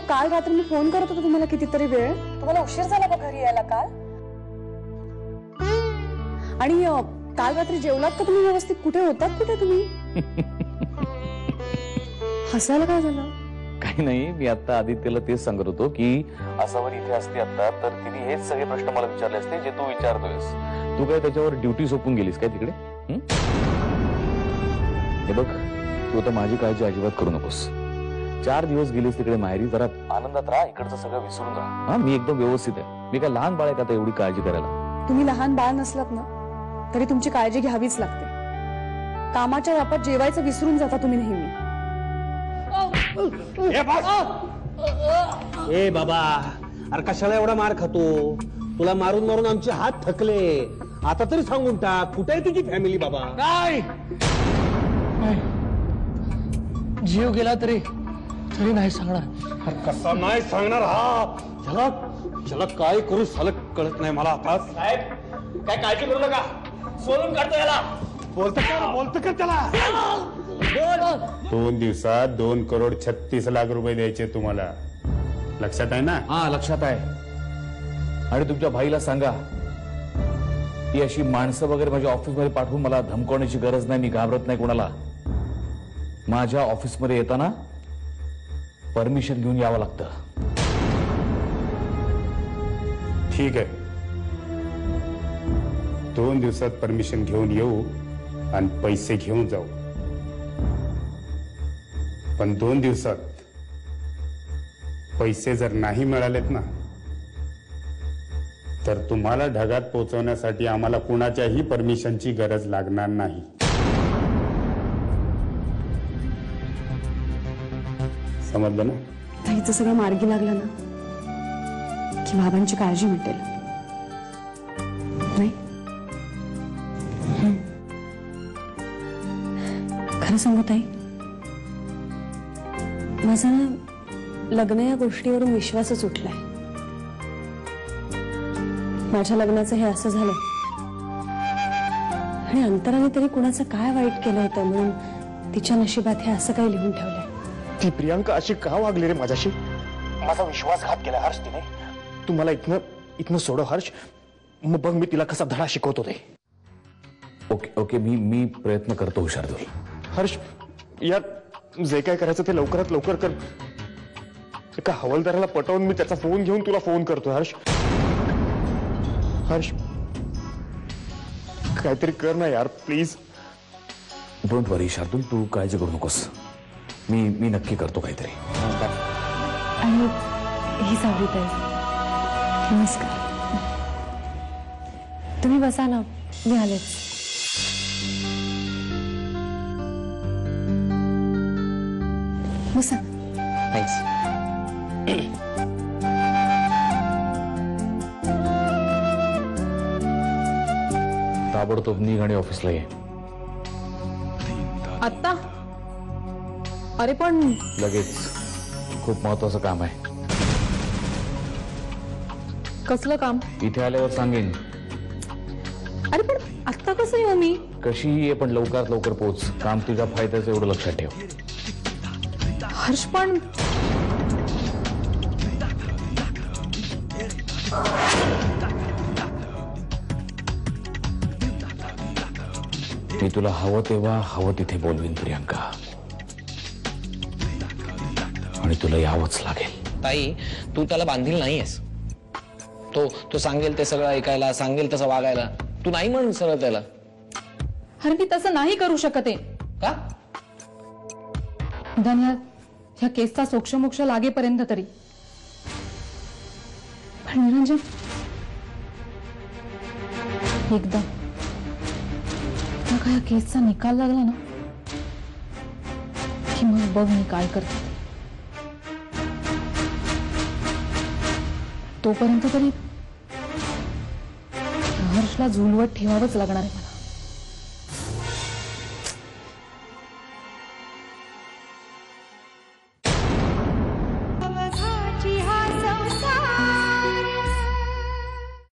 काल रात्री मी फोन करत होतो तुम्हाला कितीतरी वेळ. तुम्हाला उशीर झाला का घरी यायला काल? आणि काल रात्री जेवलात का तुम्ही व्यवस्थित? कुठे होतात कुठे तुम्ही? हसायला काय झालं? काही नाही, मी आता आदित्यला तेच सांगत होतो की असावर इथे असते आता तर तिने हेच सगळे प्रश्न मला विचारले असते जे तू विचारतोयस. तू काय त्याच्यावर ड्युटी सोपून गेलीस काय तिकडे? हे बघ, तू आता माझी काळजी अजिबात करू नकोस. 4 दिवस गेलीस तिकडे माहेरी, जरा आनंदात राहा, इकडचं सगळं विसरून राहा. हा, मी एकदम व्यवस्थित आहे. मी काय लहान बाळ आहे का आता एवढी काळजी करायला? तुम्ही लहान बाळ नसलात ना तरी तुमची काळजी घ्यावीच लागते. कामाच्या व्यापात जेवायचं विसरून जाता तुम्ही नेहमी. ए बाबा, अरे कशाला एवढा मार खातो? तुला मारून मारून आमचे हात थकले. आता तरी सांगून टाक, कुठे आहे तुझी फॅमिली बाबा? नाही, जीव गेला तरी नाही सांगणार. कसा नाही सांगणार हा? त्याला काय करू सालक कळत नाही मला आता. साहेब काय काळजी करू नका, सोडून काढतो याला. बोलत का त्याला? 2 दिवसात 2,36,00,000 रुपये द्यायचे तुम्हाला. लक्षात आहे ना? हा, लक्षात आहे. आणि तुमच्या भाईला सांगा की अशी माणसं वगैरे माझ्या ऑफिसमध्ये पाठवून मला धमकवण्याची गरज नाही. मी घाबरत नाही कोणाला. माझ्या ऑफिसमध्ये येताना परमिशन घेऊन यावं लागतं. ठीक आहे, 2 दिवसात परमिशन घेऊन येऊ आणि पैसे घेऊन जाऊ. पण 2 दिवसात पैसे जर नाही मिळालेत ना तर तुम्हाला ढगात पोहोचवण्यासाठी आम्हाला कुणाच्याही परमिशनची गरज लागणार नाही. समजलं ना? ताईचं सगळं मार्गी लागलं ना की बाबांची काळजी मिटेल. नाही, खरं सांगू ताई, माझा ना लग्न या गोष्टीवरून विश्वासच उठलाय. माझ्या लग्नाचं हे असं झालं आणि अंतराने तरी कुणाचं काय वाईट केलं होतं म्हणून तिच्या नशिबात हे असं काही लिहून ठेवलंय. ती प्रियांका अशी का वागली रे माझ्याशी? माझा विश्वासघात केला हर्ष तिने. तुम्हाला इथनं सोडव हर्ष, मग बघ मी तिला कसा धडा शिकवतो ते. ओके, मी प्रयत्न करतो हुशार. हर्ष यार, जे काय करायचं ते लवकरात लवकर कर. एका हवालदाराला पटवून मी त्याचा फोन घेऊन तुला फोन करतोय. हर्ष काहीतरी कर ना यार, प्लीज. डोंट वरी शार्दूल, तू काळजी करू नकोस. मी नक्की करतो काहीतरी. आणि ही सावली ताई, नमस्कार. तुम्ही बसा ना, मी आलेच. बसा. थँक्स. ताबडतोब निघ आणि ऑफिसला ये. आत्ता? अरे पण लगेच, खूप महत्वाचं काम आहे. कसलं काम? इथे आल्यावर सांगेन. अरे पण आत्ता कसं येऊ मी? कशीही ये, पण लवकरात लवकर पोहोच. काम तुझ्या फायद्याचं एवढं लक्षात ठेव. हर्ष पण मी तुला हवं तेव्हा हवं तिथे बोलवीन प्रियांका, आणि तुला यावंच लागेल. ताई, तू त्याला बांधील नाहीयेस. तो सांगेल ते सगळं ऐकायला, सांगेल तसं वागायला. तू नाही म्हण सरळ त्याला. अरे मी तसं नाही करू शकत आहे. का? निदान ह्या केसचा सोक्षमोक्ष लागेपर्यंत तरी. पण निरंजन, एकदा या केसचा निकाल लागला ना की मग बघ मी काय करते. तोपर्यंत तरी हर्षला झुलवत ठेवावंच लागणार आहे.